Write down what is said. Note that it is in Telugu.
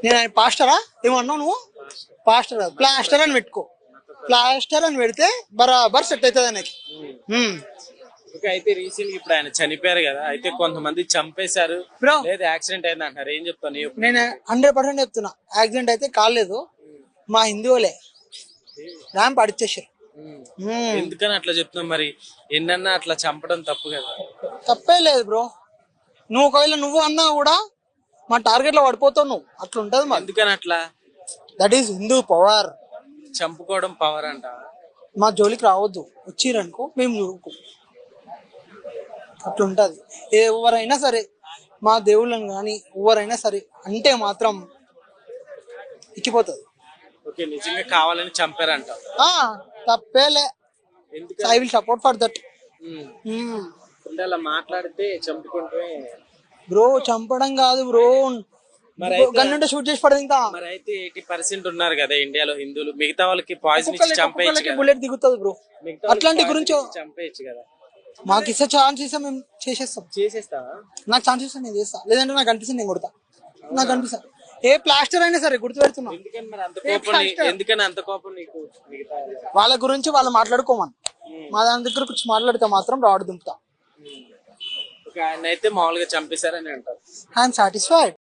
నేను ఆయన పాస్టరా ఏమన్నావు నువ్వు? పాస్టర్ కాదు, ప్లాస్టర్ అని పెట్టుకో. ప్లాస్టర్ అని పెడితే బరాబర్ సెట్ అవుతుంది ఆయనకి. ఓకే, అయితే రీసెంట్ గా ఇప్పుడు ఆయన చనిపోయారు కదా, అయితే కొంతమంది చంపేశారు బ్రో లేదా యాక్సిడెంట్ అయింది అంటారు, ఏం చెప్తాను? నేను 100% చెప్తున్నా, యాక్సిడెంట్ అయితే కాలేదు. మా హిందువులే ర్యాంప్ అడిచేసారు. ఎందుకని అట్లా చెప్తున్నావు? మరి ఎన్నన్నా అట్లా చంపడం తప్పు కదా. తప్పే లేదు బ్రో. నువ్వు ఒకవేళ నువ్వు అన్నా కూడా మా టార్గెట్ లో పడిపోతావు నువ్వు. అట్లా ఉంటది మా. ఎందుకని అట్లా? That is Hindu power. చంపుకోవడం పవర్ అంట. మా జోలికి రావద్దు, వచ్చిరనుకో మేము చూడుకో. అట్లుంటది. ఎవరైనా సరే, మా దేవుళ్ళని కానీ ఎవరైనా సరే అంటే మాత్రం ఇచ్చిపోతుంది. ఓకే, నిజంగా కావాలని చంపారంట. తప్పేలే. ఎందుకు? I will support for that. అలా మాట్లాడితే చంపుకుంటే బ్రో చంపడం కాదు బ్రో, గన్నుంటే షూట్ చేసి పడదు. ఇంకా మరి అయితే 80% ఉన్నారు కదా ఇండియాలో హిందువులు, మిగతా వాళ్ళకి పాయిజన్ ఇచ్చి చంపేయచ్చు కదా. బుల్లెట్ దిగుతుంది బ్రో. అట్లాంటి గురించి చంపేయచ్చు కదా. మాకు ఇస్తే ఛాన్స్ ఇస్తే మేము చేసేస్తావా? నాకు ఛాన్స్ ఇస్తే నేను చేస్తా, లేదంటే నాకు అనిపిస్తుంది నేను కొడతా. నాకు అనిపిస్తా ఏ ప్లాస్టర్ అయినా సరే గుర్తు పెడుతున్నా. ఎందుకని అంత కోపం నీకు? వాళ్ళ గురించి వాళ్ళు మాట్లాడుకోమని, మా దాని దగ్గర కూర్చొని మాట్లాడితే మాత్రం రాడు దుంపుతా. ఆయన అయితే మామూలుగా చంపేశారని అంటారు. I'm satisfied.